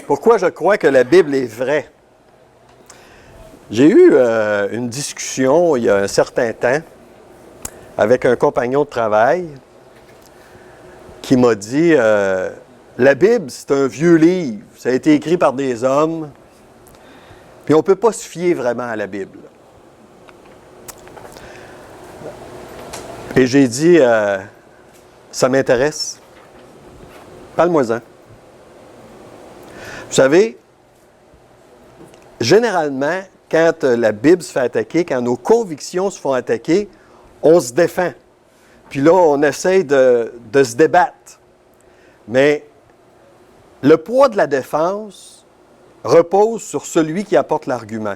Pourquoi je crois que la Bible est vraie? J'ai eu une discussion il y a un certain temps avec un compagnon de travail qui m'a dit la Bible, c'est un vieux livre, ça a été écrit par des hommes, puis on ne peut pas se fier vraiment à la Bible. Et j'ai dit ça m'intéresse. Parle-moi-en. Vous savez, généralement, quand la Bible se fait attaquer, quand nos convictions se font attaquer, on se défend. Puis là, on essaie de se débattre. Mais le poids de la défense repose sur celui qui apporte l'argument.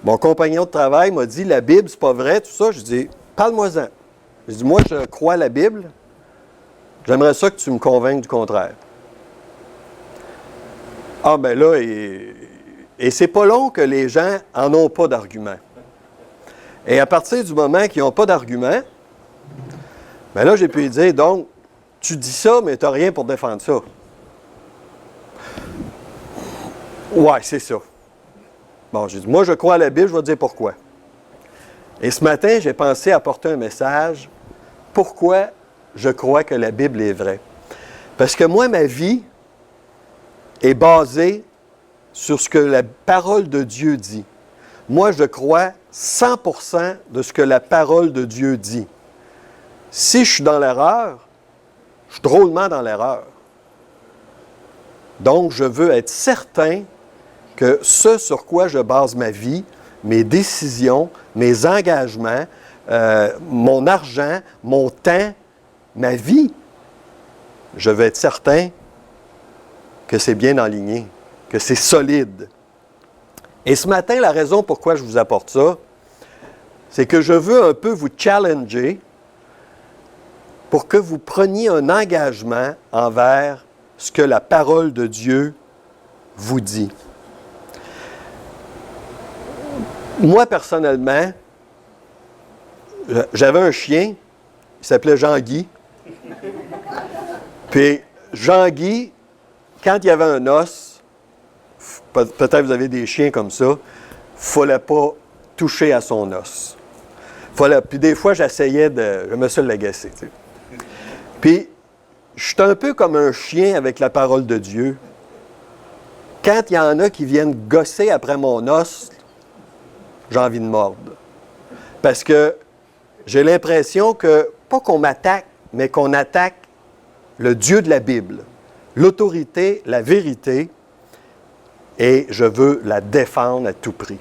Mon compagnon de travail m'a dit, la Bible, c'est pas vrai, tout ça. Je dis, parle-moi-en. Je dis, moi, je crois à la Bible. J'aimerais ça que tu me convainques du contraire. Ah, ben là, et c'est pas long que les gens en ont pas d'argument. Et à partir du moment qu'ils n'ont pas d'argument, ben là, j'ai pu lui dire, donc, tu dis ça, mais tu n'as rien pour défendre ça. Ouais, c'est ça. Bon, j'ai dit, moi, je crois à la Bible, je vais te dire pourquoi. Et ce matin, j'ai pensé apporter un message. Pourquoi je crois que la Bible est vraie? Parce que moi, ma vie est basée sur ce que la parole de Dieu dit. Moi, je crois 100% de ce que la parole de Dieu dit. Si je suis dans l'erreur, je suis drôlement dans l'erreur. Donc, je veux être certain que ce sur quoi je base ma vie, mes décisions, mes engagements, mon argent, mon temps, ma vie, je veux être certain que c'est bien aligné, que c'est solide. Et ce matin, la raison pourquoi je vous apporte ça, c'est que je veux un peu vous challenger pour que vous preniez un engagement envers ce que la parole de Dieu vous dit. Moi, personnellement, j'avais un chien, il s'appelait Jean-Guy. Puis Jean-Guy, quand il y avait un os, peut-être vous avez des chiens comme ça, il ne fallait pas toucher à son os. Puis des fois, j'essayais je me suis l'agacé. Tu sais. Puis, je suis un peu comme un chien avec la parole de Dieu. Quand il y en a qui viennent gosser après mon os, j'ai envie de mordre. Parce que j'ai l'impression que, pas qu'on m'attaque, mais qu'on attaque le Dieu de la Bible, l'autorité, la vérité, et je veux la défendre à tout prix.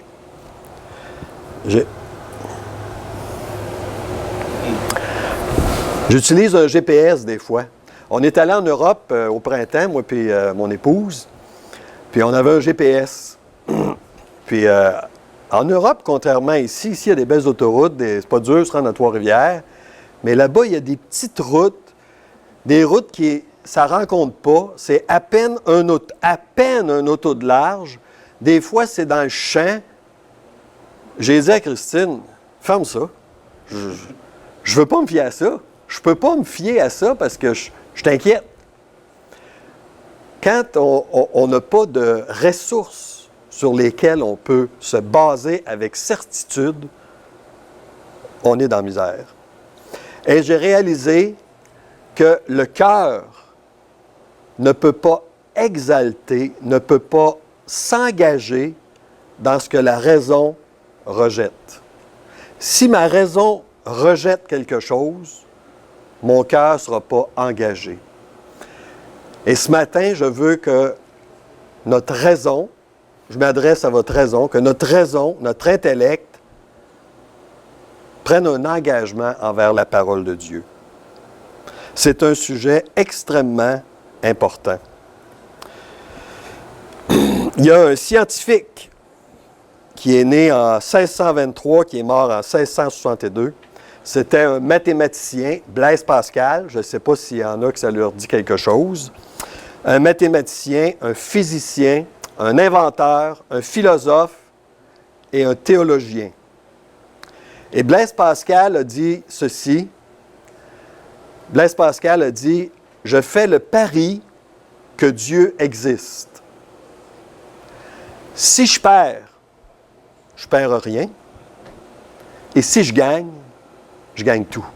J'utilise un GPS des fois. On est allé en Europe au printemps, moi et mon épouse, puis on avait un GPS. Puis en Europe, contrairement ici, il y a des belles autoroutes, c'est pas dur de se rendre à Trois-Rivières, mais là-bas, il y a des petites routes, des routes ça ne rencontre pas, c'est à peine un auto de large. Des fois, c'est dans le champ. J'ai dit à Christine, ferme ça. Je ne veux pas me fier à ça. Je ne peux pas me fier à ça parce que je t'inquiète. Quand on n'a pas de ressources sur lesquelles on peut se baser avec certitude, on est dans la misère. Et j'ai réalisé que le cœur ne peut pas exalter, ne peut pas s'engager dans ce que la raison rejette. Si ma raison rejette quelque chose, mon cœur ne sera pas engagé. Et ce matin, je veux que notre raison, je m'adresse à votre raison, que notre raison, notre intellect, prenne un engagement envers la parole de Dieu. C'est un sujet extrêmement important. Il y a un scientifique qui est né en 1623, qui est mort en 1662. C'était un mathématicien, Blaise Pascal. Je ne sais pas s'il y en a que ça leur dit quelque chose. Un mathématicien, un physicien, un inventeur, un philosophe et un théologien. Et Blaise Pascal a dit ceci. Blaise Pascal a dit « Je fais le pari que Dieu existe. Si je perds rien. Et si je gagne tout.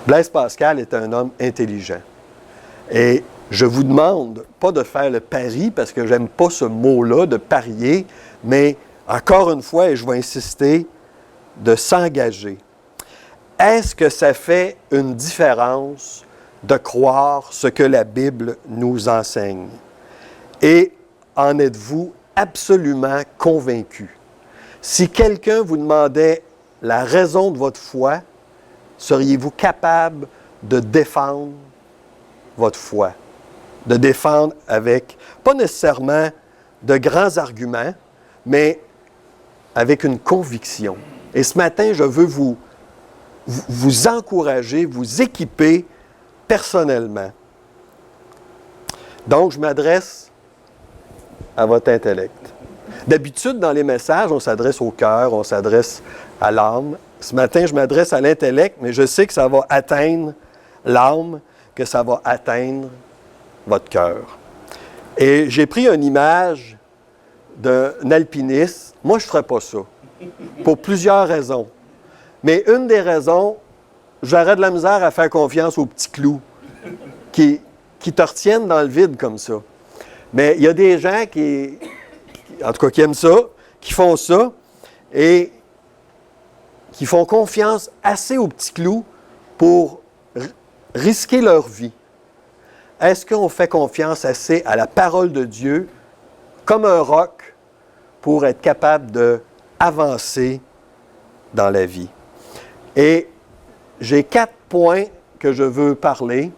Blaise Pascal est un homme intelligent. Et je vous demande pas de faire le pari, parce que j'aime pas ce mot-là, de parier, mais encore une fois, et je vais insister, de s'engager. Est-ce que ça fait une différence de croire ce que la Bible nous enseigne? Et en êtes-vous absolument convaincu? Si quelqu'un vous demandait la raison de votre foi, seriez-vous capable de défendre votre foi? De défendre avec, pas nécessairement de grands arguments, mais avec une conviction. Et ce matin, je veux vous encourager, vous équiper personnellement. Donc, je m'adresse à votre intellect. D'habitude, dans les messages, on s'adresse au cœur, on s'adresse à l'âme. Ce matin, je m'adresse à l'intellect, mais je sais que ça va atteindre l'âme, que ça va atteindre votre cœur. Et j'ai pris une image d'un alpiniste. Moi, je ne ferais pas ça, pour plusieurs raisons. Mais une des raisons, j'aurais de la misère à faire confiance aux petits clous qui te retiennent dans le vide comme ça. Mais il y a des gens en tout cas, qui aiment ça, qui font ça, et qui font confiance assez aux petits clous pour risquer leur vie. Est-ce qu'on fait confiance assez à la parole de Dieu, comme un roc, pour être capable d'avancer dans la vie? Et j'ai 4 points que je veux parler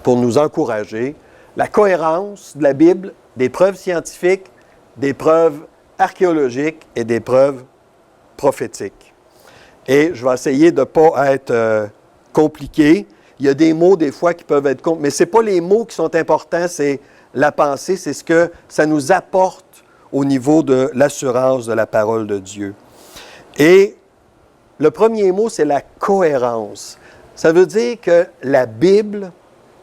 pour nous encourager. La cohérence de la Bible, des preuves scientifiques, des preuves archéologiques et des preuves prophétiques. Et je vais essayer de ne pas être compliqué. Il y a des mots, des fois, qui peuvent être compliqués, mais ce n'est pas les mots qui sont importants, c'est la pensée, c'est ce que ça nous apporte au niveau de l'assurance de la parole de Dieu. Et le premier mot, c'est la cohérence. Ça veut dire que la Bible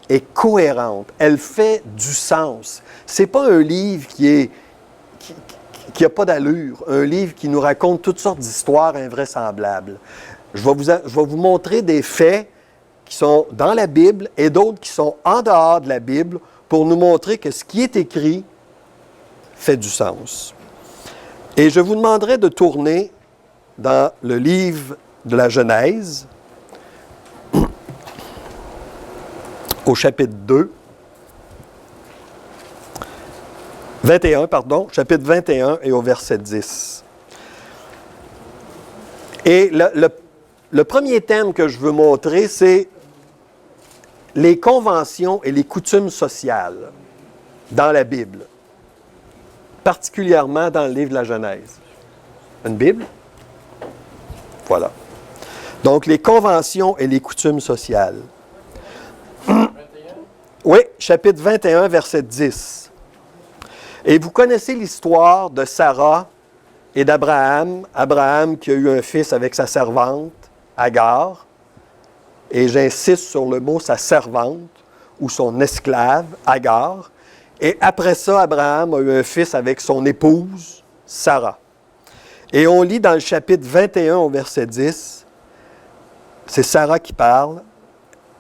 est cohérente. Elle fait du sens. Ce n'est pas un livre qui n'a pas d'allure, un livre qui nous raconte toutes sortes d'histoires invraisemblables. Je vais vous montrer des faits qui sont dans la Bible et d'autres qui sont en dehors de la Bible pour nous montrer que ce qui est écrit fait du sens. Et je vous demanderai de tourner dans le livre de la Genèse, au chapitre 21, chapitre 21 et au verset 10. Et le premier thème que je veux montrer, c'est les conventions et les coutumes sociales dans la Bible, particulièrement dans le livre de la Genèse. Une Bible? Voilà. Donc, les conventions et les coutumes sociales. Oui, chapitre 21, verset 10. Et vous connaissez l'histoire de Sarah et d'Abraham. Abraham qui a eu un fils avec sa servante, Agar. Et j'insiste sur le mot sa servante ou son esclave, Agar. Et après ça, Abraham a eu un fils avec son épouse, Sarah. Et on lit dans le chapitre 21 au verset 10, c'est Sarah qui parle.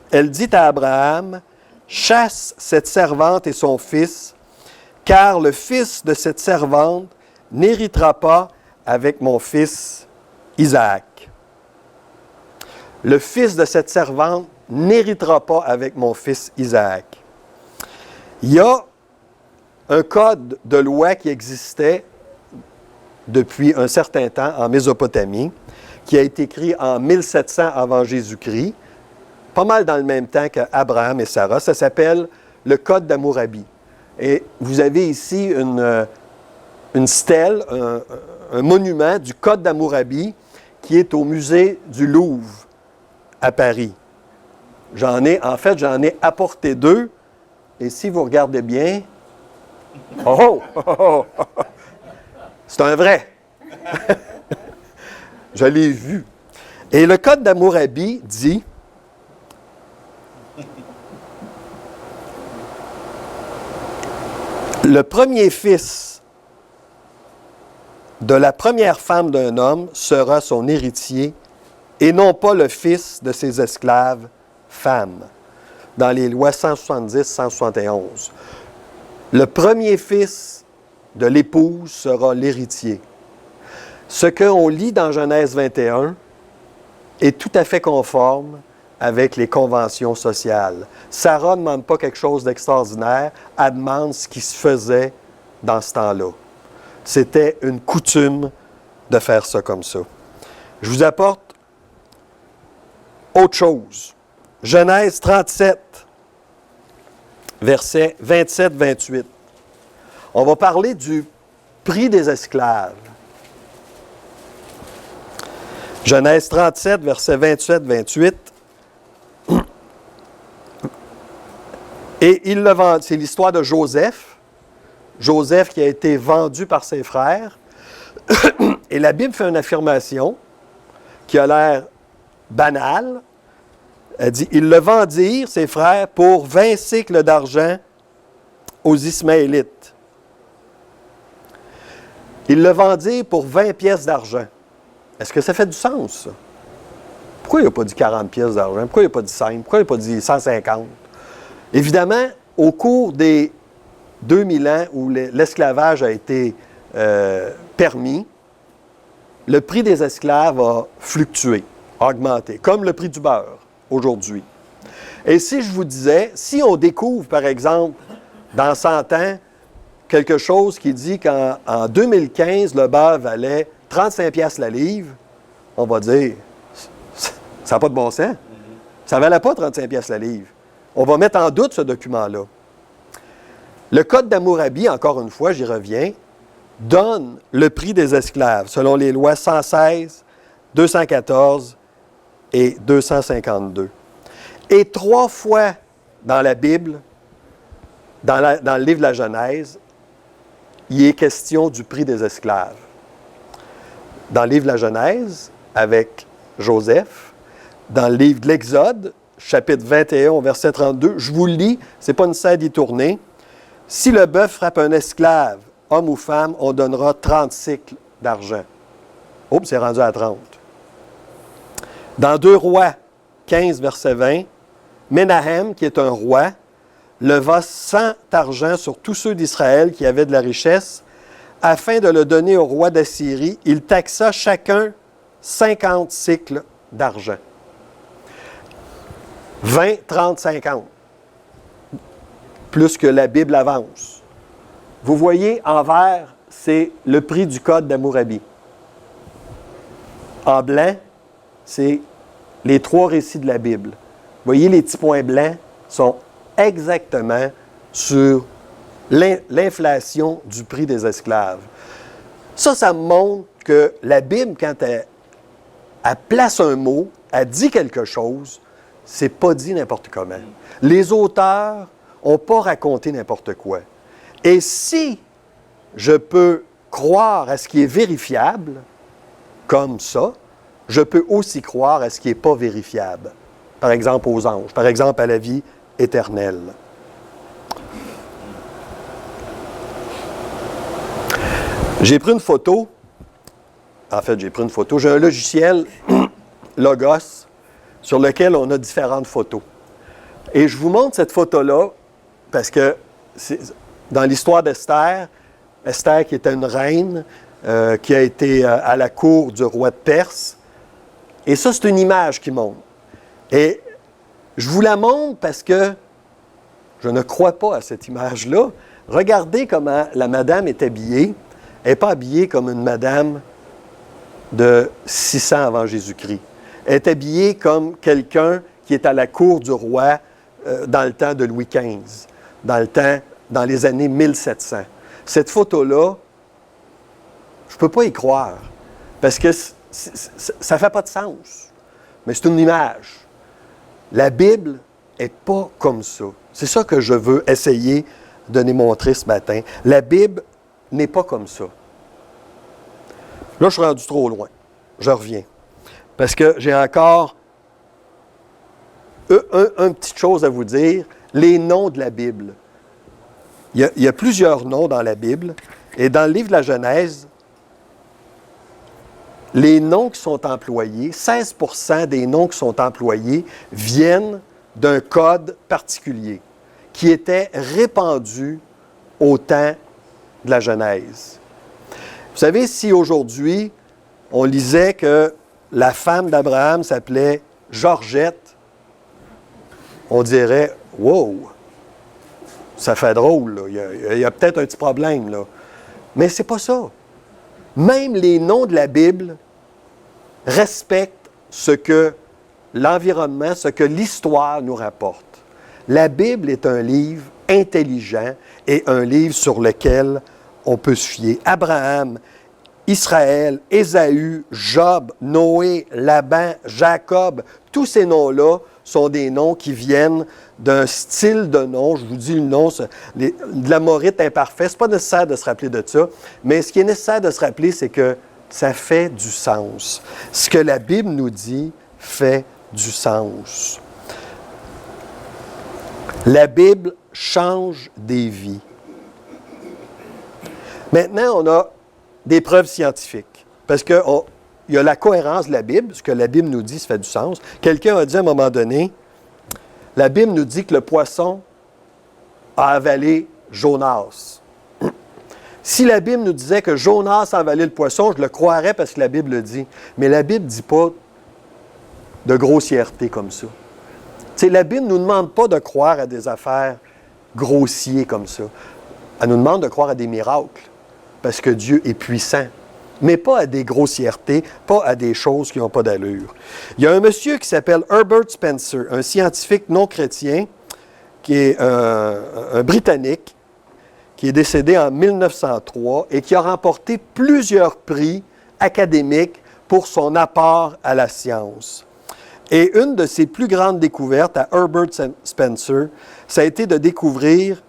Elle dit à Abraham, « Chasse cette servante et son fils, car le fils de cette servante n'héritera pas avec mon fils Isaac. » Le fils de cette servante n'héritera pas avec mon fils Isaac. Il y a un code de loi qui existait depuis un certain temps en Mésopotamie, qui a été écrit en 1700 avant Jésus-Christ, pas mal dans le même temps qu'Abraham et Sarah. Ça s'appelle le Code d'Hammurabi. Et vous avez ici une stèle, un monument du Code d'Hammurabi qui est au musée du Louvre à Paris. J'en ai apporté 2. Et si vous regardez bien, c'est un vrai. Je l'ai vu. Et le Code d'Hammurabi dit, Le premier fils de la première femme d'un homme sera son héritier et non pas le fils de ses esclaves femmes. Dans les lois 170-171. Le premier fils de l'épouse sera l'héritier. Ce qu'on lit dans Genèse 21 est tout à fait conforme avec les conventions sociales. Sarah ne demande pas quelque chose d'extraordinaire, elle demande ce qui se faisait dans ce temps-là. C'était une coutume de faire ça comme ça. Je vous apporte autre chose. Genèse 37, versets 27-28. On va parler du prix des esclaves. Genèse 37, versets 27-28. Et il le vend. C'est l'histoire de Joseph. Joseph qui a été vendu par ses frères. Et la Bible fait une affirmation qui a l'air banale. Elle dit, ils le vendirent, ses frères, pour 20 cycles d'argent aux Ismaélites. Ils le vendirent pour 20 pièces d'argent. Est-ce que ça fait du sens, ça? Pourquoi il n'a pas dit 40 pièces d'argent? Pourquoi il n'a pas dit 5? Pourquoi il n'a pas dit 150? Évidemment, au cours des 2000 ans où l'esclavage a été permis, le prix des esclaves a fluctué, a augmenté, comme le prix du beurre aujourd'hui. Et si je vous disais, si on découvre, par exemple, dans 100 ans, quelque chose qui dit qu'en 2015, le beurre valait 35 piastres la livre, on va dire, ça n'a pas de bon sens. Ça ne valait pas 35 piastres la livre. On va mettre en doute ce document-là. Le Code d'Hammurabi, encore une fois, j'y reviens, donne le prix des esclaves selon les lois 116, 214 et 252. Et 3 fois dans la Bible, dans le livre de la Genèse, il est question du prix des esclaves. Dans le livre de la Genèse, avec Joseph, dans le livre de l'Exode, chapitre 21, verset 32, je vous le lis, ce n'est pas nécessaire d'y tourner. Si le bœuf frappe un esclave, homme ou femme, on donnera 30 cycles d'argent. Oups, c'est rendu à 30. Dans 2 Rois 15, verset 20, Ménahem, qui est un roi, leva 100 argent sur tous ceux d'Israël qui avaient de la richesse, afin de le donner au roi d'Assyrie. Il taxa chacun 50 cycles d'argent. 20, 30, 50. Plus que la Bible avance. Vous voyez, en vert, c'est le prix du Code d'Hammurabi. En blanc, c'est les 3 récits de la Bible. Vous voyez, les petits points blancs sont exactement sur l'inflation du prix des esclaves. Ça montre que la Bible, quand elle place un mot, elle dit quelque chose, c'est pas dit n'importe comment. Les auteurs n'ont pas raconté n'importe quoi. Et si je peux croire à ce qui est vérifiable, comme ça, je peux aussi croire à ce qui n'est pas vérifiable. Par exemple aux anges, par exemple à la vie éternelle. J'ai pris une photo. J'ai un logiciel Logos sur lequel on a différentes photos. Et je vous montre cette photo-là parce que dans l'histoire d'Esther, Esther qui était une reine, qui a été à la cour du roi de Perse. Et ça, c'est une image qui montre. Et je vous la montre parce que je ne crois pas à cette image-là. Regardez comment la madame est habillée. Elle n'est pas habillée comme une madame de 600 avant Jésus-Christ. Elle est habillée comme quelqu'un qui est à la cour du roi dans le temps de Louis XV, dans les années 1700. Cette photo-là, je ne peux pas y croire, parce que ça ne fait pas de sens. Mais c'est une image. La Bible n'est pas comme ça. C'est ça que je veux essayer de démontrer ce matin. La Bible n'est pas comme ça. Là, je suis rendu trop loin. Je reviens. Parce que j'ai encore une petite chose à vous dire. Les noms de la Bible. il y a plusieurs noms dans la Bible. Et dans le livre de la Genèse, les noms qui sont employés, 16% des noms qui sont employés viennent d'un code particulier qui était répandu au temps de la Genèse. Vous savez, si aujourd'hui, on lisait que la femme d'Abraham s'appelait Georgette, on dirait « Wow! Ça fait drôle, là. Il y a peut-être un petit problème, là. » Mais c'est pas ça. Même les noms de la Bible respectent ce que l'environnement, ce que l'histoire nous rapporte. La Bible est un livre intelligent et un livre sur lequel on peut se fier. Abraham, Israël, Ésaü, Job, Noé, Laban, Jacob, tous ces noms-là sont des noms qui viennent d'un style de nom. Je vous dis le nom, de l'amorite imparfait. Ce n'est pas nécessaire de se rappeler de ça, mais ce qui est nécessaire de se rappeler, c'est que ça fait du sens. Ce que la Bible nous dit fait du sens. La Bible change des vies. Maintenant, on a des preuves scientifiques. Parce qu'il y a la cohérence de la Bible. Ce que la Bible nous dit, ça fait du sens. Quelqu'un a dit à un moment donné, la Bible nous dit que le poisson a avalé Jonas. Si la Bible nous disait que Jonas a avalé le poisson, je le croirais parce que la Bible le dit. Mais la Bible ne dit pas de grossièreté comme ça. Tu sais, la Bible ne nous demande pas de croire à des affaires grossières comme ça. Elle nous demande de croire à des miracles, parce que Dieu est puissant, mais pas à des grossièretés, pas à des choses qui n'ont pas d'allure. Il y a un monsieur qui s'appelle Herbert Spencer, un scientifique non chrétien, qui est un Britannique, qui est décédé en 1903 et qui a remporté plusieurs prix académiques pour son apport à la science. Et une de ses plus grandes découvertes à Herbert Spencer, ça a été de découvrir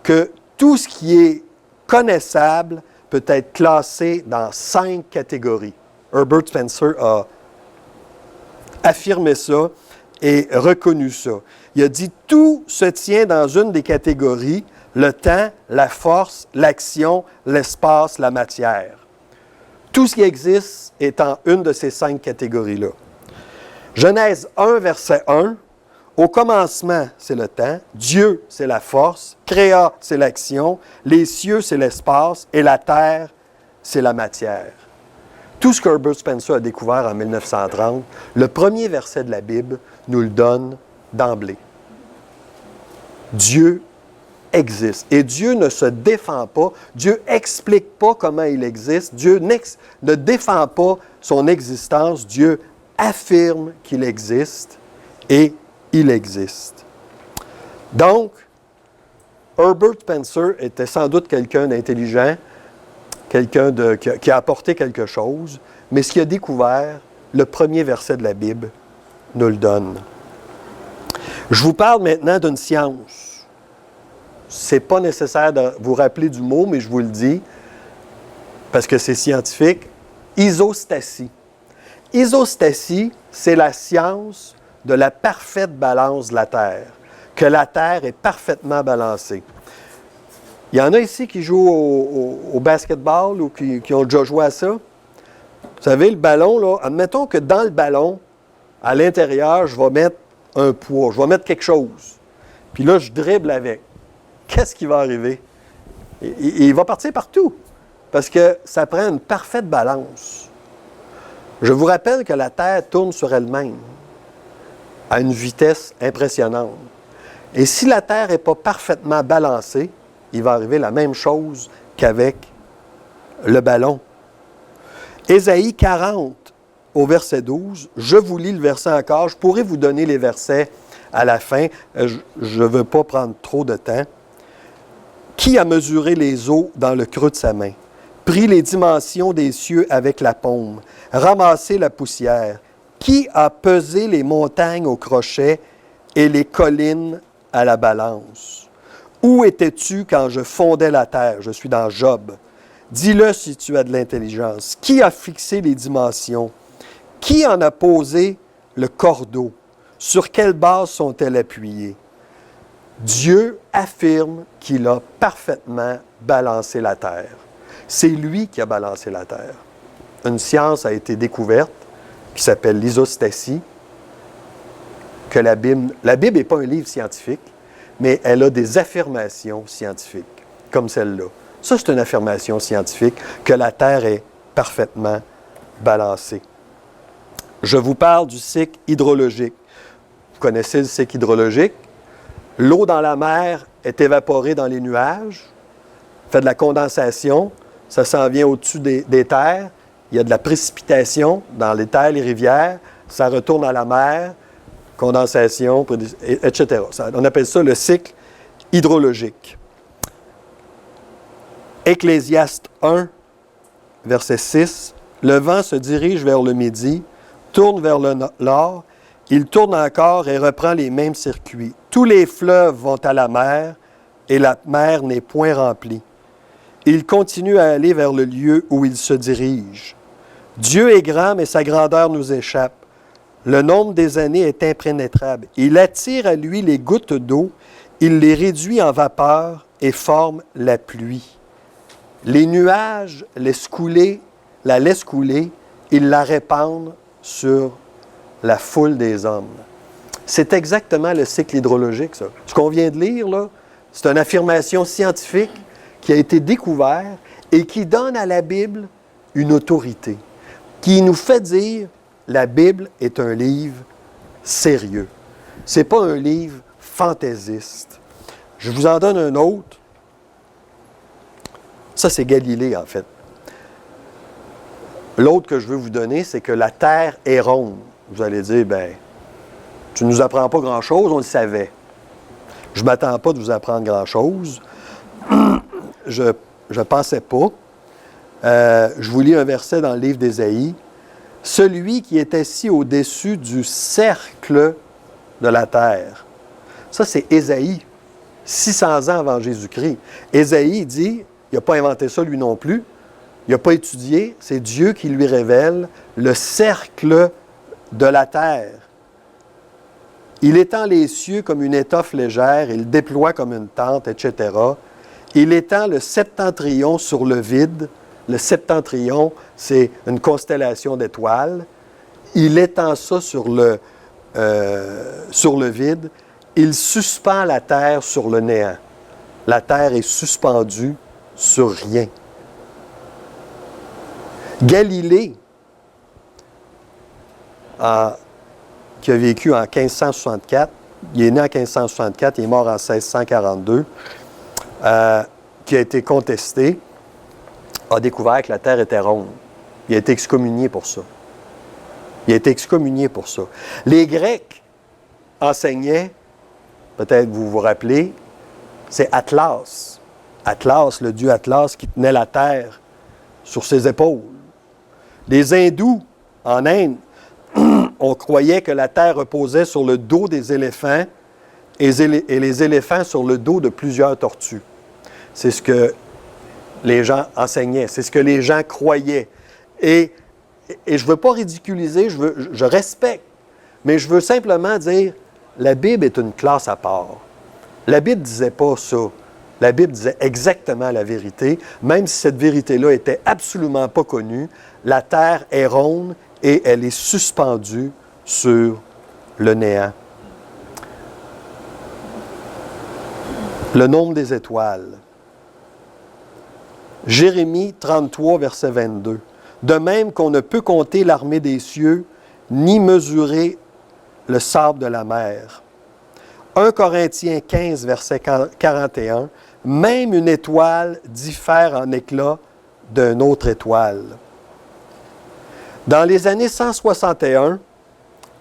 que tout ce qui est connaissable peut être classé dans 5 catégories. Herbert Spencer a affirmé ça et reconnu ça. Il a dit « Tout se tient dans une des catégories, le temps, la force, l'action, l'espace, la matière. Tout ce qui existe est en une de ces 5 catégories-là. » Genèse 1, verset 1, « Au commencement, c'est le temps, Dieu, c'est la force, créa, c'est l'action, les cieux, c'est l'espace, et la terre, c'est la matière. » Tout ce que Herbert Spencer a découvert en 1930, le premier verset de la Bible nous le donne d'emblée. Dieu existe. Et Dieu ne se défend pas, Dieu n'explique pas comment il existe, Dieu ne défend pas son existence, Dieu affirme qu'il existe et il existe. Donc, Herbert Spencer était sans doute quelqu'un d'intelligent, quelqu'un qui a apporté quelque chose, mais ce qu'il a découvert, le premier verset de la Bible nous le donne. Je vous parle maintenant d'une science. Ce n'est pas nécessaire de vous rappeler du mot, mais je vous le dis, parce que c'est scientifique. Isostasie. Isostasie, c'est la science de la parfaite balance de la Terre, que la Terre est parfaitement balancée. Il y en a ici qui jouent au basketball ou qui ont déjà joué à ça. Vous savez, le ballon, là, admettons que dans le ballon, à l'intérieur, je vais mettre un poids, je vais mettre quelque chose. Puis là, je dribble avec. Qu'est-ce qui va arriver? Il va partir partout, parce que ça prend une parfaite balance. Je vous rappelle que la Terre tourne sur elle-même à une vitesse impressionnante. Et si la Terre n'est pas parfaitement balancée, il va arriver la même chose qu'avec le ballon. Ésaïe 40, au verset 12, je vous lis le verset encore, je pourrais vous donner les versets à la fin, je ne veux pas prendre trop de temps. Qui a mesuré les eaux dans le creux de sa main, pris les dimensions des cieux avec la paume, ramassé la poussière? Qui a pesé les montagnes au crochet et les collines à la balance? Où étais-tu quand je fondais la terre? Je suis dans Job. Dis-le si tu as de l'intelligence. Qui a fixé les dimensions? Qui en a posé le cordeau? Sur quelle base sont-elles appuyées? Dieu affirme qu'il a parfaitement balancé la Terre. C'est lui qui a balancé la Terre. Une science a été découverte qui s'appelle l'isostasie, que la Bible n'est pas un livre scientifique, mais elle a des affirmations scientifiques, comme celle-là. Ça, c'est une affirmation scientifique que la Terre est parfaitement balancée. Je vous parle du cycle hydrologique. Vous connaissez le cycle hydrologique? L'eau dans la mer est évaporée dans les nuages, fait de la condensation, ça s'en vient au-dessus des terres, il y a de la précipitation dans les terres, les rivières, ça retourne à la mer, condensation, etc. On appelle ça le cycle hydrologique. Ecclésiaste 1, verset 6, « Le vent se dirige vers le midi, tourne vers le nord, il tourne encore et reprend les mêmes circuits. Tous les fleuves vont à la mer, et la mer n'est point remplie. Il continue à aller vers le lieu où il se dirige. Dieu est grand, mais sa grandeur nous échappe. Le nombre des années est impénétrable. Il attire à lui les gouttes d'eau, il les réduit en vapeur et forme la pluie. Les nuages laissent couler, ils la répandent sur la foule des hommes. » C'est exactement le cycle hydrologique, ça. Ce qu'on vient de lire, là, c'est une affirmation scientifique qui a été découverte et qui donne à la Bible une autorité, qui nous fait dire la Bible est un livre sérieux. Ce n'est pas un livre fantaisiste. Je vous en donne un autre. Ça, c'est Galilée, en fait. L'autre que je veux vous donner, c'est que la Terre est ronde. Vous allez dire, bien, tu ne nous apprends pas grand-chose, on le savait. Je ne m'attends pas de vous apprendre grand-chose. Je ne pensais pas. Je vous lis un verset dans le livre d'Ésaïe. « Celui qui est assis au-dessus du cercle de la terre. » Ça, c'est Ésaïe, 600 ans avant Jésus-Christ. Ésaïe dit, il n'a pas inventé ça lui non plus, il n'a pas étudié, c'est Dieu qui lui révèle le cercle de la terre. Il étend les cieux comme une étoffe légère, il déploie comme une tente, etc. Il étend le septentrion sur le vide. Le septentrion, c'est une constellation d'étoiles. Il étend ça sur le vide. Il suspend la terre sur le néant. La terre est suspendue sur rien. Galilée, qui a vécu en 1564, il est né en 1564, il est mort en 1642, qui a été contesté, a découvert que la terre était ronde. Il a été excommunié pour ça. Les Grecs enseignaient, peut-être vous vous rappelez, c'est Atlas. Atlas, le dieu Atlas qui tenait la terre sur ses épaules. Les hindous, en Inde, on croyait que la terre reposait sur le dos des éléphants et les éléphants sur le dos de plusieurs tortues. C'est ce que les gens enseignaient, c'est ce que les gens croyaient. Et je ne veux pas ridiculiser, je respecte, mais je veux simplement dire, la Bible est une classe à part. La Bible ne disait pas ça. La Bible disait exactement la vérité, même si cette vérité-là était absolument pas connue. La terre est ronde et elle est suspendue sur le néant. Le nombre des étoiles. Jérémie 33, verset 22. « De même qu'on ne peut compter l'armée des cieux, ni mesurer le sable de la mer. » 1 Corinthiens 15, verset 41. « Même une étoile diffère en éclat d'une autre étoile. » Dans les années 161,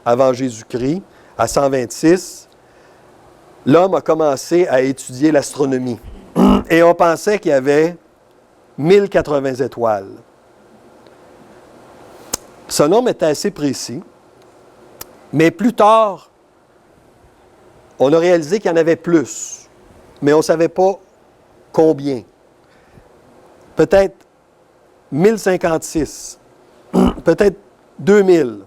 avant Jésus-Christ, à 126, l'homme a commencé à étudier l'astronomie. Et on pensait qu'il y avait 1080 étoiles. Ce nombre était assez précis, mais plus tard, on a réalisé qu'il y en avait plus, mais on ne savait pas combien. Peut-être 1056, peut-être 2000.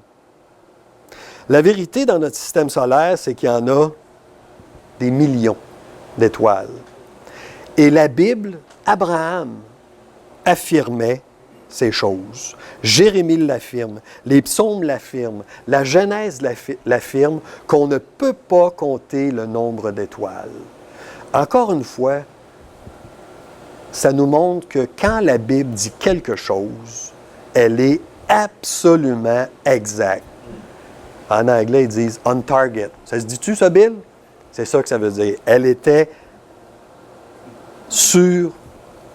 La vérité dans notre système solaire, c'est qu'il y en a des millions. d'étoiles. Et la Bible, Abraham affirmait ces choses. Jérémie l'affirme, les psaumes l'affirment, la Genèse l'affirme, qu'on ne peut pas compter le nombre d'étoiles. Encore une fois, ça nous montre que quand la Bible dit quelque chose, elle est absolument exacte. En anglais, ils disent « on target ». Ça se dit-tu, ça, Bill? C'est ça que ça veut dire. Elle était sur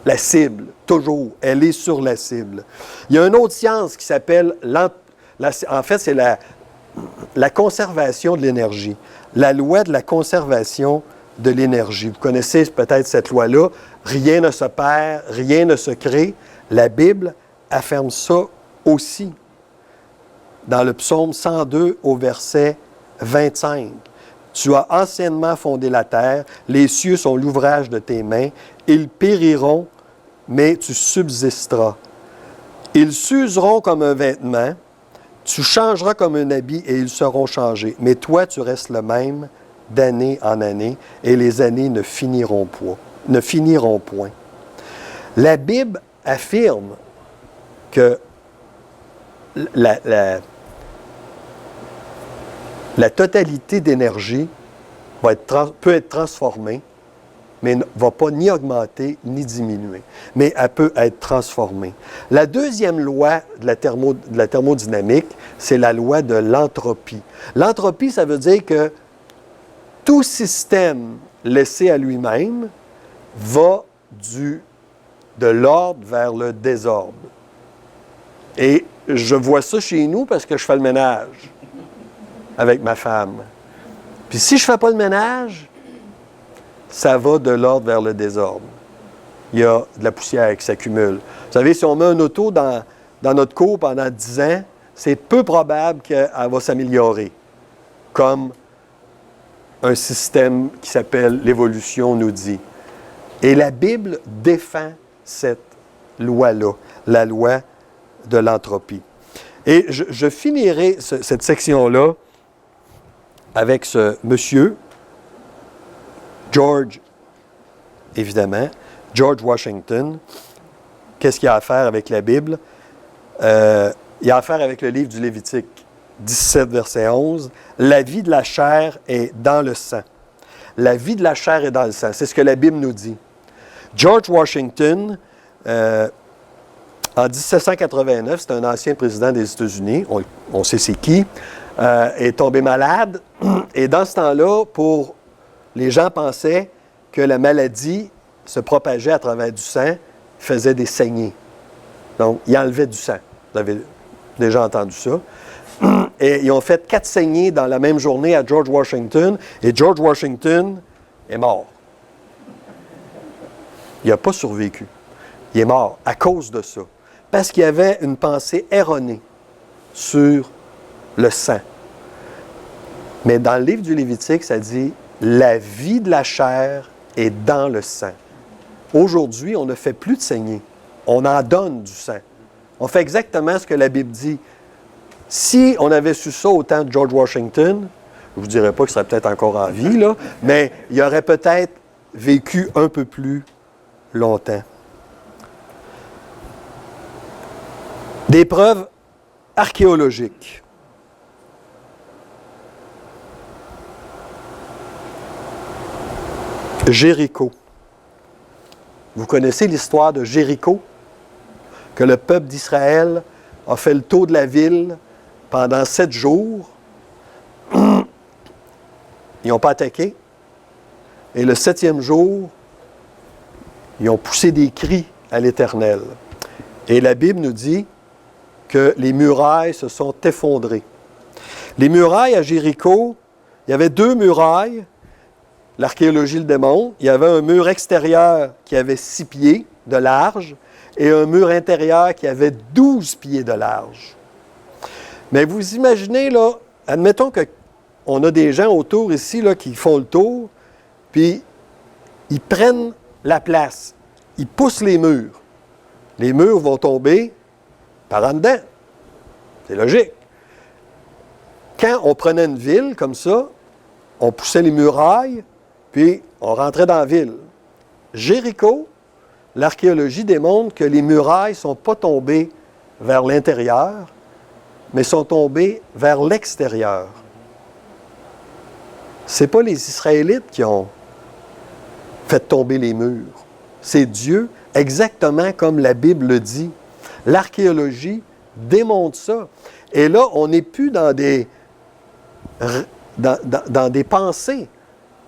la cible, toujours. Elle est sur la cible. Il y a une autre science qui s'appelle, en fait, c'est la conservation de l'énergie. La loi de la conservation de l'énergie. Vous connaissez peut-être cette loi-là. Rien ne se perd, rien ne se crée. La Bible affirme ça aussi. Dans le psaume 102 au verset 25. Tu as anciennement fondé la terre, les cieux sont l'ouvrage de tes mains, ils périront, mais tu subsisteras. Ils s'useront comme un vêtement, tu changeras comme un habit et ils seront changés. Mais toi, tu restes le même d'année en année et les années ne finiront point. La Bible affirme que la totalité d'énergie peut être transformée, mais ne va pas ni augmenter ni diminuer. Mais elle peut être transformée. La deuxième loi de la thermodynamique, c'est la loi de l'entropie. L'entropie, ça veut dire que tout système laissé à lui-même va de l'ordre vers le désordre. Et je vois ça chez nous parce que je fais le ménage avec ma femme. Puis si je ne fais pas le ménage, ça va de l'ordre vers le désordre. Il y a de la poussière qui s'accumule. Vous savez, si on met un auto dans notre cour pendant 10 ans, c'est peu probable qu'elle va s'améliorer, comme un système qui s'appelle l'évolution nous dit. Et la Bible défend cette loi-là, la loi de l'entropie. Et je finirai cette section-là avec ce monsieur, George Washington. Qu'est-ce qu'il a à faire avec la Bible? Il a à faire avec le livre du Lévitique, 17, verset 11. La vie de la chair est dans le sang. La vie de la chair est dans le sang. C'est ce que la Bible nous dit. George Washington, en 1789, c'est un ancien président des États-Unis, on sait c'est qui, est tombé malade. Et dans ce temps-là, les gens pensaient que la maladie se propageait à travers du sang, faisait des saignées. Donc, il enlevait du sang. Vous avez déjà entendu ça. Et ils ont fait 4 saignées dans la même journée à George Washington. Et George Washington est mort. Il n'a pas survécu. Il est mort à cause de ça. Parce qu'il y avait une pensée erronée sur le sang. Mais dans le livre du Lévitique, ça dit « La vie de la chair est dans le sang ». Aujourd'hui, on ne fait plus de saignée. On en donne du sang. On fait exactement ce que la Bible dit. Si on avait su ça au temps de George Washington, je ne vous dirais pas qu'il serait peut-être encore en vie, là, mais il aurait peut-être vécu un peu plus longtemps. Des preuves archéologiques. Jéricho. Vous connaissez l'histoire de Jéricho? Que le peuple d'Israël a fait le tour de la ville pendant 7 jours. Ils n'ont pas attaqué. Et le 7e jour, ils ont poussé des cris à l'Éternel. Et la Bible nous dit que les murailles se sont effondrées. Les murailles à Jéricho, il y avait 2 murailles. L'archéologie le démontre. Il y avait un mur extérieur qui avait 6 pieds de large et un mur intérieur qui avait 12 pieds de large. Mais vous imaginez, là, admettons qu'on a des gens autour ici là, qui font le tour, puis ils prennent la place. Ils poussent les murs. Les murs vont tomber par en dedans. C'est logique. Quand on prenait une ville comme ça, on poussait les murailles, puis on rentrait dans la ville. Jéricho, l'archéologie démontre que les murailles ne sont pas tombées vers l'intérieur, mais sont tombées vers l'extérieur. Ce n'est pas les Israélites qui ont fait tomber les murs. C'est Dieu, exactement comme la Bible le dit. L'archéologie démontre ça. Et là, on n'est plus dans des pensées.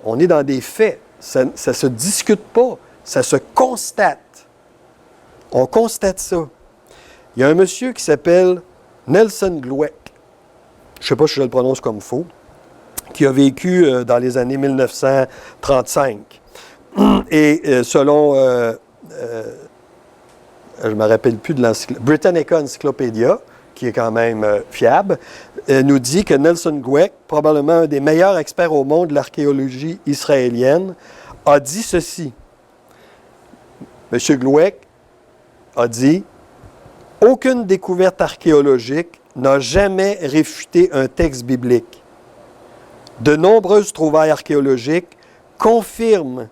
On est dans des faits. Ça ne se discute pas. Ça se constate. On constate ça. Il y a un monsieur qui s'appelle Nelson Glueck. Je ne sais pas si je le prononce comme il faut, qui a vécu dans les années 1935. Et selon, je ne me rappelle plus de Britannica Encyclopedia, qui est quand même fiable, nous dit que Nelson Glueck, probablement un des meilleurs experts au monde de l'archéologie israélienne, a dit ceci. M. Glueck a dit « Aucune découverte archéologique n'a jamais réfuté un texte biblique. De nombreuses trouvailles archéologiques confirment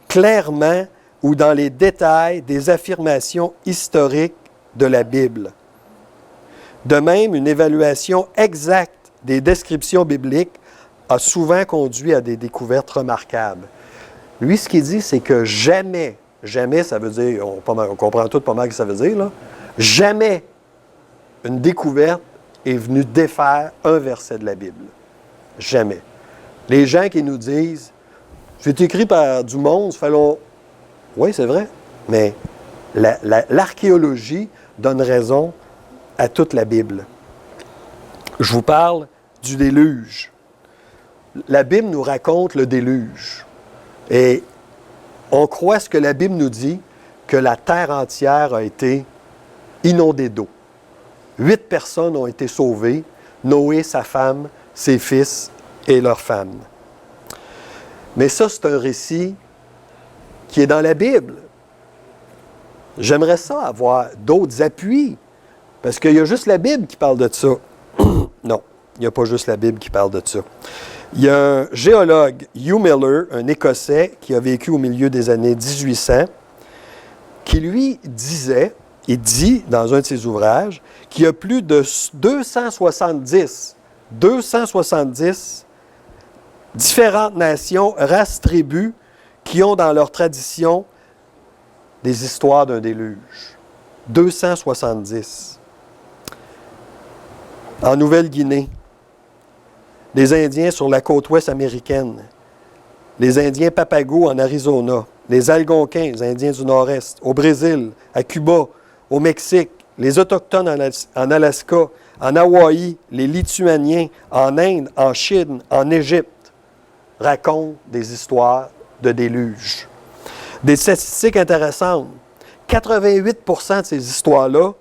clairement ou dans les détails des affirmations historiques de la Bible. De même, une évaluation exacte des descriptions bibliques a souvent conduit à des découvertes remarquables. » Lui, ce qu'il dit, c'est que jamais, ça veut dire, on comprend tout pas mal ce que ça veut dire, là, jamais une découverte est venue défaire un verset de la Bible. Jamais. Les gens qui nous disent, c'est écrit par du monde, ça fait longtemps. Oui, c'est vrai, mais l'archéologie donne raison à toute la Bible. Je vous parle du déluge. La Bible nous raconte le déluge. Et on croit ce que la Bible nous dit, que la terre entière a été inondée d'eau. 8 personnes ont été sauvées, Noé, sa femme, ses fils et leurs femmes. Mais ça, c'est un récit qui est dans la Bible. J'aimerais ça avoir d'autres appuis, parce qu'il y a juste la Bible qui parle de ça. Non, il n'y a pas juste la Bible qui parle de ça. Il y a un géologue, Hugh Miller, un Écossais, qui a vécu au milieu des années 1800, qui lui dit dans un de ses ouvrages, qu'il y a plus de 270 différentes nations, races, tribus, qui ont dans leur tradition des histoires d'un déluge. 270. En Nouvelle-Guinée, les Indiens sur la côte ouest américaine, les Indiens Papagos en Arizona, les Algonquins, les Indiens du Nord-Est, au Brésil, à Cuba, au Mexique, les Autochtones en Alaska, en Hawaï, les Lituaniens, en Inde, en Chine, en Égypte, racontent des histoires de déluge. Des statistiques intéressantes. 88% de ces histoires-là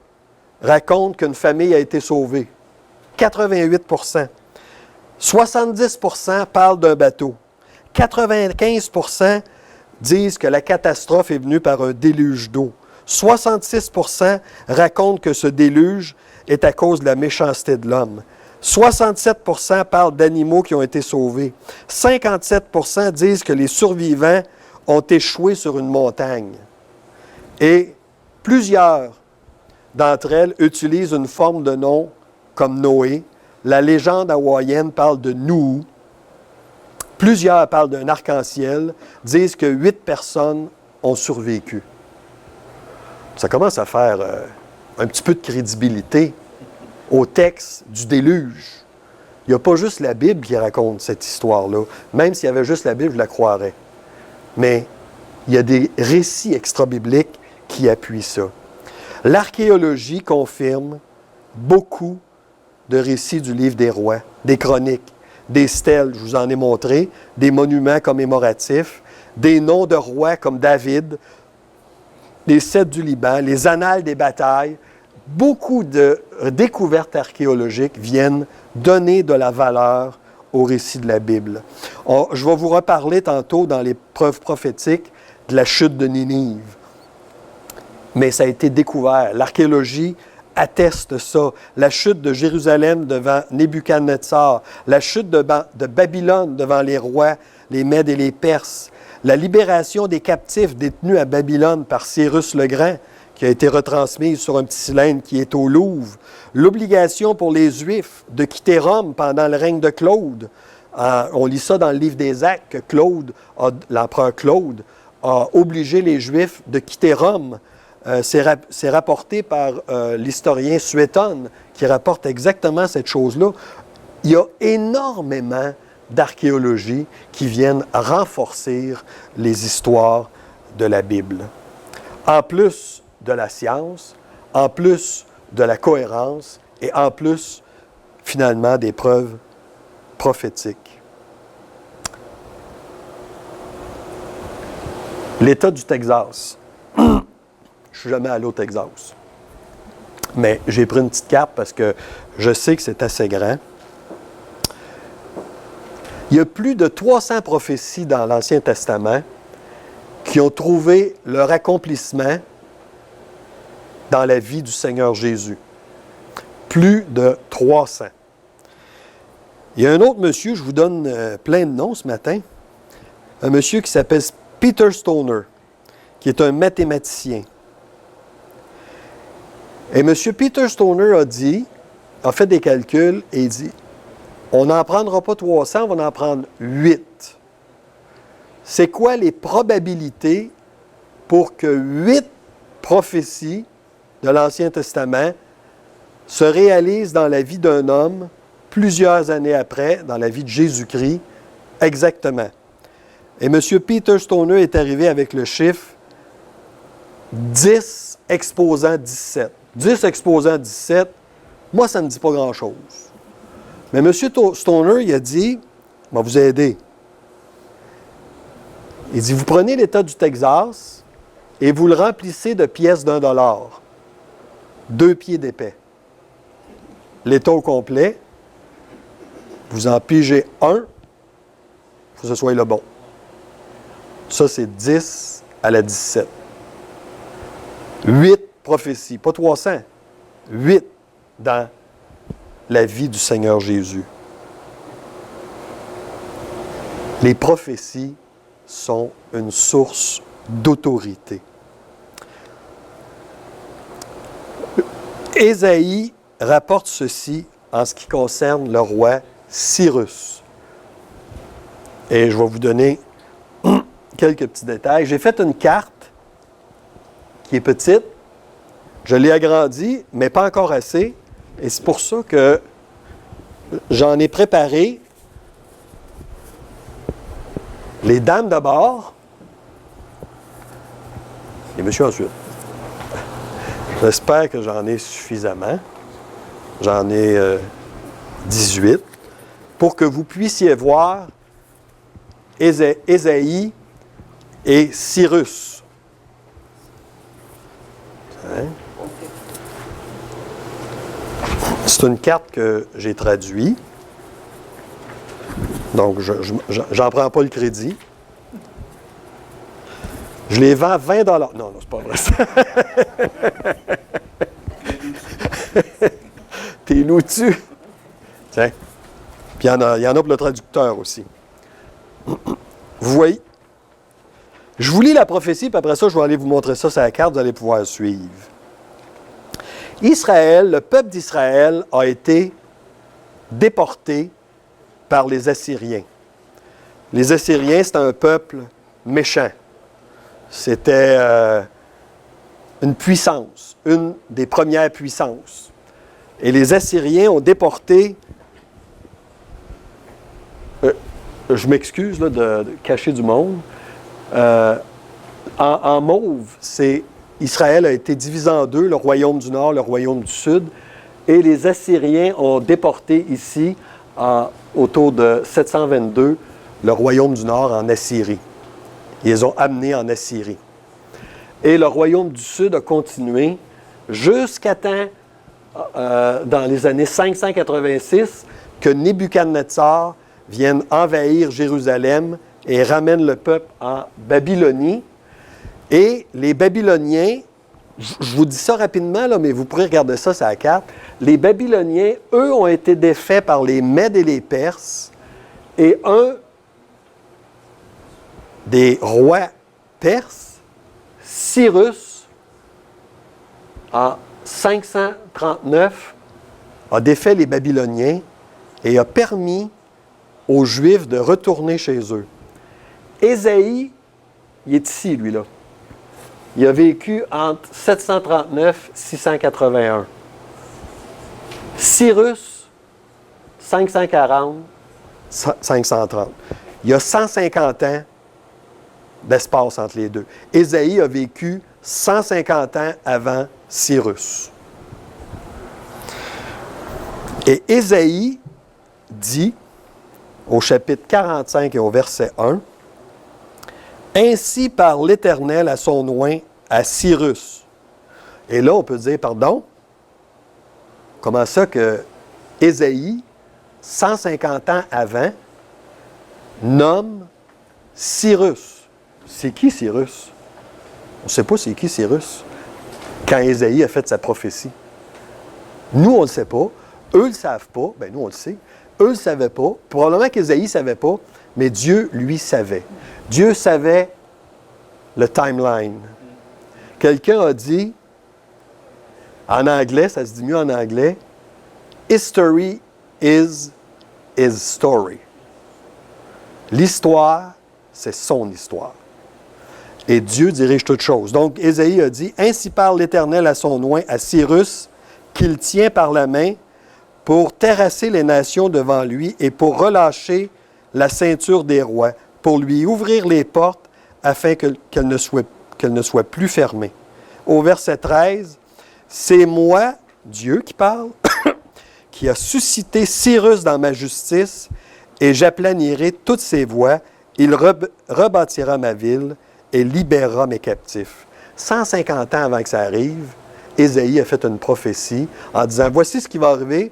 racontent qu'une famille a été sauvée. 88%. 70% parlent d'un bateau. 95% disent que la catastrophe est venue par un déluge d'eau. 66% racontent que ce déluge est à cause de la méchanceté de l'homme. 67% parlent d'animaux qui ont été sauvés. 57% disent que les survivants ont échoué sur une montagne. Et plusieurs d'entre elles utilisent une forme de nom comme Noé. La légende hawaïenne parle de Nou. Plusieurs parlent d'un arc-en-ciel, disent que 8 personnes ont survécu. Ça commence à faire un petit peu de crédibilité au texte du déluge. Il n'y a pas juste la Bible qui raconte cette histoire-là. Même s'il y avait juste la Bible, je la croirais. Mais il y a des récits extra-bibliques qui appuient ça. L'archéologie confirme beaucoup de récits du livre des rois, des chroniques, des stèles, je vous en ai montré, des monuments commémoratifs, des noms de rois comme David, les cèdres du Liban, les annales des batailles. Beaucoup de découvertes archéologiques viennent donner de la valeur au récit de la Bible. Je vais vous reparler tantôt dans les preuves prophétiques de la chute de Ninive. Mais ça a été découvert. L'archéologie atteste ça. La chute de Jérusalem devant Nebuchadnezzar, la chute de Babylone devant les rois, les Mèdes et les Perses, la libération des captifs détenus à Babylone par Cyrus le Grand, qui a été retransmise sur un petit cylindre qui est au Louvre, l'obligation pour les Juifs de quitter Rome pendant le règne de Claude. On lit ça dans le livre des Actes, que l'empereur Claude a obligé les Juifs de quitter Rome. C'est rapporté par l'historien Suétone, qui rapporte exactement cette chose-là. Il y a énormément d'archéologie qui viennent renforcer les histoires de la Bible. En plus de la science, en plus de la cohérence et en plus, finalement, des preuves prophétiques. L'État du Texas. Je ne suis jamais allé au Texas. Mais j'ai pris une petite carte parce que je sais que c'est assez grand. Il y a plus de 300 prophéties dans l'Ancien Testament qui ont trouvé leur accomplissement dans la vie du Seigneur Jésus. Plus de 300. Il y a un autre monsieur, je vous donne plein de noms ce matin, un monsieur qui s'appelle Peter Stoner, qui est un mathématicien. Et M. Peter Stoner a fait des calculs et il dit, on n'en prendra pas 300, on va en prendre 8. C'est quoi les probabilités pour que 8 prophéties de l'Ancien Testament se réalisent dans la vie d'un homme plusieurs années après, dans la vie de Jésus-Christ, exactement? Et M. Peter Stoner est arrivé avec le chiffre 10 exposant 17. 10 exposant 17, moi, ça ne me dit pas grand-chose. Mais M. Stoner, il a dit, « Je vais vous aider. » Il dit, « Vous prenez l'État du Texas et vous le remplissez de pièces d'$1, 2 pieds d'épais. L'État au complet, vous en pigez un, il faut que ce soit le bon. Ça, c'est 10 à la 17. 8 prophéties, pas 300, 8 dans la vie du Seigneur Jésus. Les prophéties sont une source d'autorité. Ésaïe rapporte ceci en ce qui concerne le roi Cyrus. Et je vais vous donner quelques petits détails. J'ai fait une carte qui est petite. Je l'ai agrandie, mais pas encore assez. Et c'est pour ça que j'en ai préparé les dames d'abord et monsieur ensuite. J'espère que j'en ai suffisamment. J'en ai 18 pour que vous puissiez voir Ésaïe et Cyrus. Hein? C'est une carte que j'ai traduite. Donc, j'en prends pas le crédit. Je les vends 20 $. Non, c'est pas vrai ça. T'es loup dessus. Tiens. Puis il y en a pour le traducteur aussi. Vous voyez? Je vous lis la prophétie, puis après ça, je vais aller vous montrer ça sur la carte, vous allez pouvoir suivre. Israël, le peuple d'Israël a été déporté par les Assyriens. Les Assyriens, c'était un peuple méchant. C'était une puissance, une des premières puissances. Et les Assyriens ont déporté, je m'excuse là, de cacher du monde, en mauve, c'est Israël a été divisé en deux, le royaume du Nord, le royaume du Sud, et les Assyriens ont déporté ici, autour de 722, le royaume du Nord en Assyrie. Ils les ont amenés en Assyrie. Et le royaume du Sud a continué jusqu'à temps, dans les années 586, que Nebuchadnezzar vienne envahir Jérusalem et ramène le peuple en Babylonie. Et les Babyloniens, je vous dis ça rapidement, là, mais vous pourrez regarder ça sur la carte. Les Babyloniens, eux, ont été défaits par les Mèdes et les Perses. Et un des rois perses, Cyrus, en 539, a défait les Babyloniens et a permis aux Juifs de retourner chez eux. Ésaïe, il est ici, lui-là. Il a vécu entre 739 et 681. Cyrus, 540, 530. Il y a 150 ans d'espace entre les deux. Ésaïe a vécu 150 ans avant Cyrus. Et Ésaïe dit, au chapitre 45 et au verset 1, « Ainsi parle l'Éternel à son oint, à Cyrus. » Et là, on peut dire, pardon, comment ça que Ésaïe, 150 ans avant, nomme Cyrus. C'est qui Cyrus? On ne sait pas c'est qui Cyrus quand Ésaïe a fait sa prophétie. Nous, on ne le sait pas. Eux ne le savent pas. Bien, nous, on le sait. Eux ne le savaient pas. Probablement qu'Ésaïe ne savait pas, mais Dieu, lui, savait. Dieu savait le timeline. Quelqu'un a dit, en anglais, ça se dit mieux en anglais, « History is his story ». L'histoire, c'est son histoire. Et Dieu dirige toutes choses. Donc, Ésaïe a dit, « Ainsi parle l'Éternel à son oint, à Cyrus, qu'il tient par la main pour terrasser les nations devant lui et pour relâcher la ceinture des rois, pour lui ouvrir les portes afin qu'elle ne soit plus fermée. » Au verset 13, « C'est moi, Dieu qui parle, qui a suscité Cyrus dans ma justice, et j'aplanirai toutes ses voies. Il rebâtira ma ville et libérera mes captifs. » 150 ans avant que ça arrive, Ésaïe a fait une prophétie en disant, voici ce qui va arriver,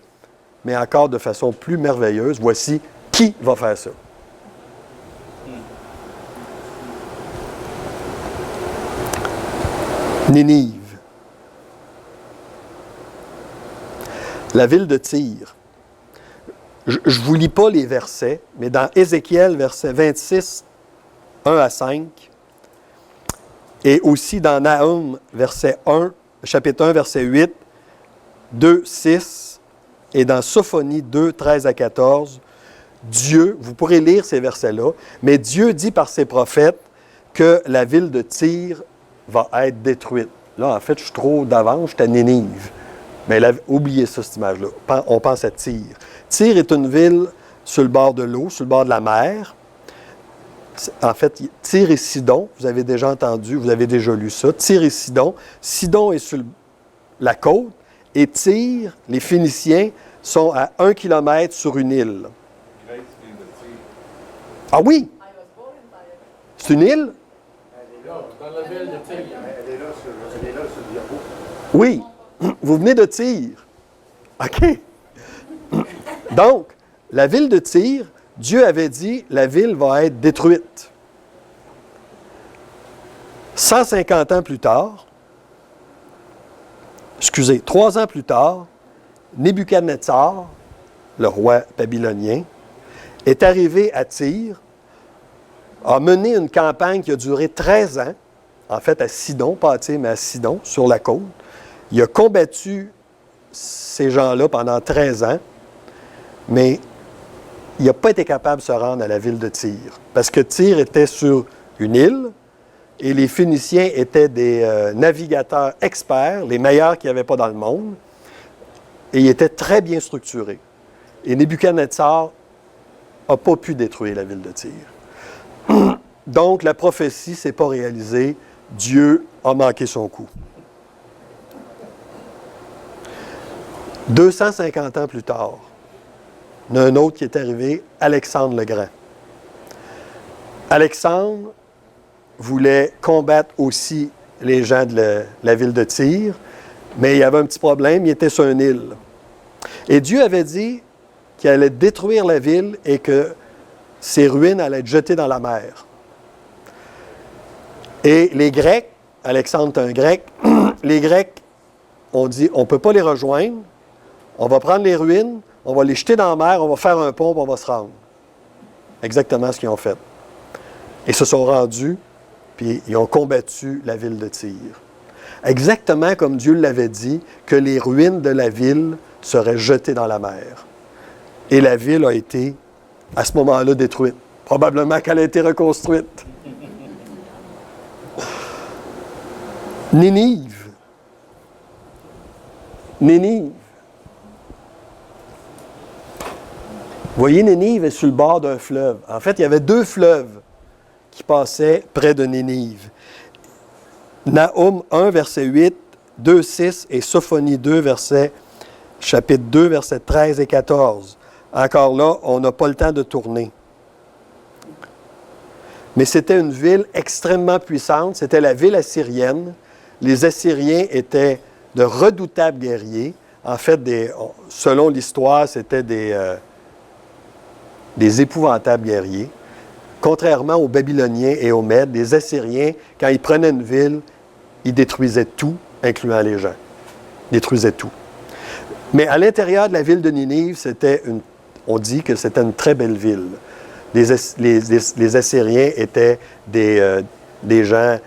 mais encore de façon plus merveilleuse, voici qui va faire ça. Ninive. La ville de Tyr. Je ne vous lis pas les versets, mais dans Ézéchiel, verset 26, 1 à 5, et aussi dans Nahum, verset 1, chapitre 1, verset 8, 2, 6, et dans Sophonie 2, 13 à 14, Dieu, vous pourrez lire ces versets-là, mais Dieu dit par ses prophètes que la ville de Tyr va être détruite. Là, en fait, je suis trop d'avance, je suis à Ninive. Mais oubliez ça, cette image-là. On pense à Tyr. Tyr est une ville sur le bord de l'eau, sur le bord de la mer. En fait, Tyr et Sidon, vous avez déjà entendu, vous avez déjà lu ça. Tyr et Sidon. Sidon est sur la côte et Tyr, les Phéniciens, sont à 1 kilomètre sur une île. Ah oui? C'est une île? Elle est là, dans la ville de Tyr. Elle est là sur le diapo. Oui. Vous venez de Tyr. OK. Donc, la ville de Tyr, Dieu avait dit, la ville va être détruite. 150 ans plus tard, 3 ans plus tard, Nebuchadnezzar, le roi babylonien, est arrivé à Tyr, a mené une campagne qui a duré 13 ans, en fait à Sidon, pas à Tyr, mais à Sidon, sur la côte. Il a combattu ces gens-là pendant 13 ans, mais il n'a pas été capable de se rendre à la ville de Tyr, parce que Tyr était sur une île, et les Phéniciens étaient des navigateurs experts, les meilleurs qu'il n'y avait pas dans le monde, et ils étaient très bien structurés. Et Nebuchadnezzar n'a pas pu détruire la ville de Tyr. Donc, la prophétie ne s'est pas réalisée. Dieu a manqué son coup. 250 ans plus tard, il y en a un autre qui est arrivé, Alexandre le Grand. Alexandre voulait combattre aussi les gens de la ville de Tyr, mais il y avait un petit problème, il était sur une île. Et Dieu avait dit qu'il allait détruire la ville et que ses ruines allaient être jetées dans la mer. Et les Grecs, Alexandre est un Grec, les Grecs ont dit, on ne peut pas les rejoindre, on va prendre les ruines, on va les jeter dans la mer, on va faire un pont, on va se rendre. Exactement ce qu'ils ont fait. et se sont rendus, puis ils ont combattu la ville de Tyr. Exactement comme Dieu l'avait dit, que les ruines de la ville seraient jetées dans la mer. Et la ville a été, à ce moment-là, détruite. Probablement qu'elle a été reconstruite. Ninive. Ninive. Vous voyez, Ninive est sur le bord d'un fleuve. En fait, il y avait 2 fleuves qui passaient près de Ninive. Nahum 1, verset 8, 2, 6 et Sophonie 2, chapitre 2, versets 13 et 14. Encore là, on n'a pas le temps de tourner. Mais c'était une ville extrêmement puissante. C'était la ville assyrienne. Les Assyriens étaient de redoutables guerriers. En fait, selon l'histoire, c'était des épouvantables guerriers. Contrairement aux Babyloniens et aux Mèdes, les Assyriens, quand ils prenaient une ville, ils détruisaient tout, incluant les gens. Ils détruisaient tout. Mais à l'intérieur de la ville de Ninive, on dit que c'était une très belle ville. Les Assyriens étaient des gens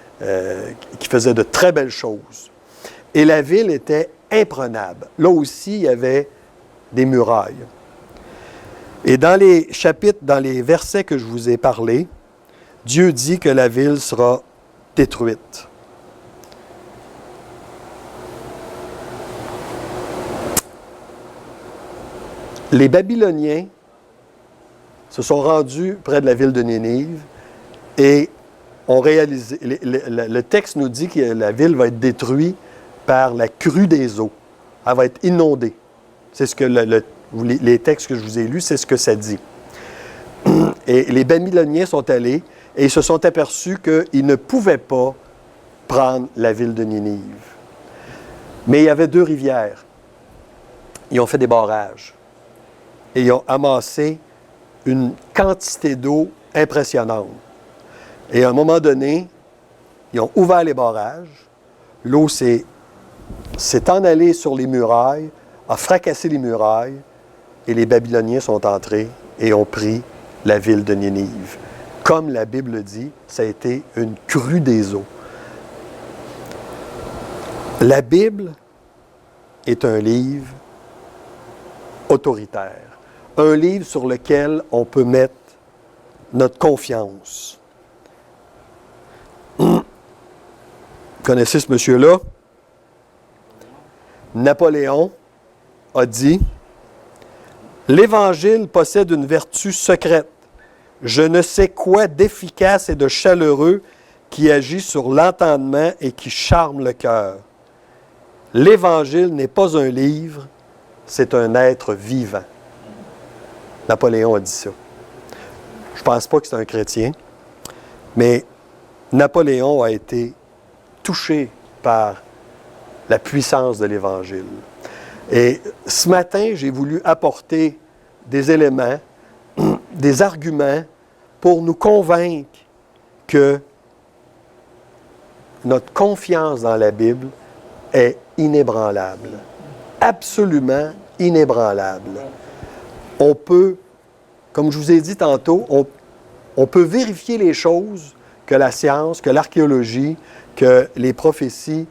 qui faisaient de très belles choses. Et la ville était imprenable. Là aussi, il y avait des murailles. Et dans les versets que je vous ai parlé, Dieu dit que la ville sera détruite. Les Babyloniens se sont rendus près de la ville de Ninive et ont réalisé. Le texte nous dit que la ville va être détruite par la crue des eaux. Elle va être inondée. C'est ce que les textes que je vous ai lus, c'est ce que ça dit. Et les Babyloniens sont allés et ils se sont aperçus qu'ils ne pouvaient pas prendre la ville de Ninive. Mais il y avait 2 rivières. Ils ont fait des barrages. Et ils ont amassé une quantité d'eau impressionnante. Et à un moment donné, ils ont ouvert les barrages. L'eau s'est en allée sur les murailles, a fracassé les murailles, et les Babyloniens sont entrés et ont pris la ville de Ninive. Comme la Bible dit, ça a été une crue des eaux. La Bible est un livre autoritaire. Un livre sur lequel on peut mettre notre confiance. Vous connaissez ce monsieur-là? Napoléon a dit « L'Évangile possède une vertu secrète, je ne sais quoi d'efficace et de chaleureux qui agit sur l'entendement et qui charme le cœur. L'Évangile n'est pas un livre, c'est un être vivant. » Napoléon a dit ça. Je ne pense pas que c'est un chrétien, mais Napoléon a été touché par la puissance de l'Évangile. Et ce matin, j'ai voulu apporter des éléments, des arguments pour nous convaincre que notre confiance dans la Bible est inébranlable. Absolument inébranlable. On peut, comme je vous ai dit tantôt, on peut vérifier les choses que la science, que l'archéologie, que les prophéties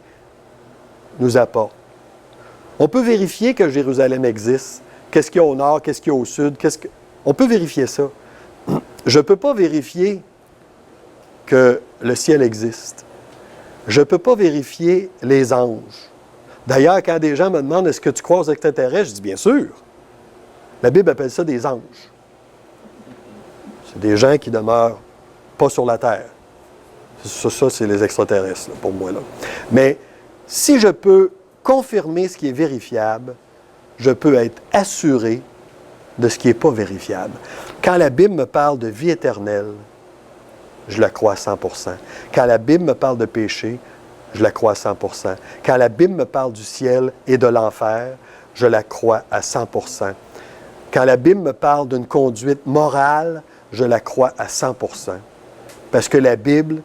nous apportent. On peut vérifier que Jérusalem existe, qu'est-ce qu'il y a au nord, qu'est-ce qu'il y a au sud, on peut vérifier ça. Je ne peux pas vérifier que le ciel existe. Je ne peux pas vérifier les anges. D'ailleurs, quand des gens me demandent « Est-ce que tu crois aux extraterrestres? » je dis « Bien sûr. » La Bible appelle ça des anges. C'est des gens qui demeurent pas sur la terre. Ça c'est les extraterrestres, là, pour moi. Là. Mais si je peux confirmer ce qui est vérifiable, je peux être assuré de ce qui n'est pas vérifiable. Quand la Bible me parle de vie éternelle, je la crois à 100%. Quand la Bible me parle de péché, je la crois à 100%. Quand la Bible me parle du ciel et de l'enfer, je la crois à 100%. Quand la Bible me parle d'une conduite morale, je la crois à 100%. Parce que la Bible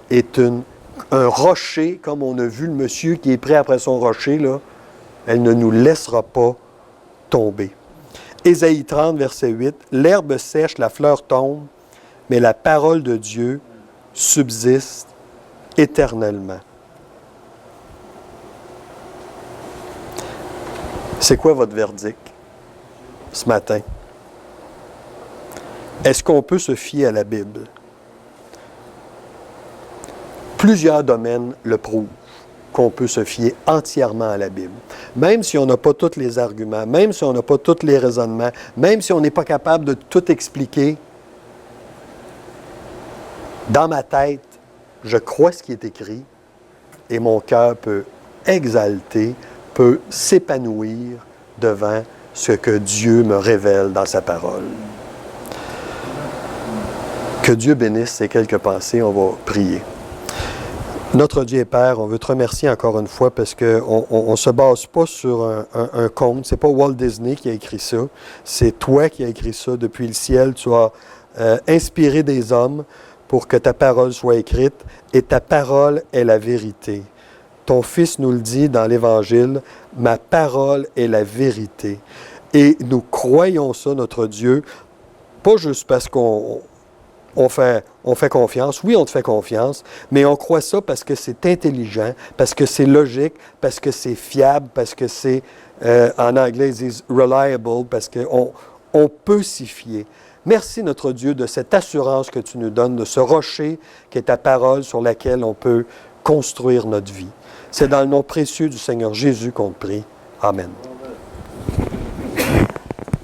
est un rocher, comme on a vu le monsieur qui est prêt après son rocher, là, elle ne nous laissera pas tomber. Ésaïe 30, verset 8, « L'herbe sèche, la fleur tombe, mais la parole de Dieu subsiste éternellement. C'est quoi votre verdict ce matin? Est-ce qu'on peut se fier à la Bible? Plusieurs domaines le prouvent, qu'on peut se fier entièrement à la Bible. Même si on n'a pas tous les arguments, même si on n'a pas tous les raisonnements, même si on n'est pas capable de tout expliquer, dans ma tête, je crois ce qui est écrit et mon cœur peut exalter, peut s'épanouir devant ce que Dieu me révèle dans sa parole. Que Dieu bénisse ces quelques pensées, on va prier. Notre Dieu et Père, on veut te remercier encore une fois parce qu'on ne se base pas sur un conte. Ce n'est pas Walt Disney qui a écrit ça. C'est toi qui as écrit ça depuis le ciel. Tu as inspiré des hommes pour que ta parole soit écrite et ta parole est la vérité. Ton Fils nous le dit dans l'Évangile, « Ma parole est la vérité. » Et nous croyons ça, notre Dieu, pas juste parce qu'on fait confiance. Oui, on te fait confiance, mais on croit ça parce que c'est intelligent, parce que c'est logique, parce que c'est fiable, parce que c'est, en anglais, ils disent « reliable », parce qu'on peut s'y fier. Merci, notre Dieu, de cette assurance que tu nous donnes, de ce rocher qui est ta parole sur laquelle on peut construire notre vie. C'est dans le nom précieux du Seigneur Jésus qu'on te prie. Amen.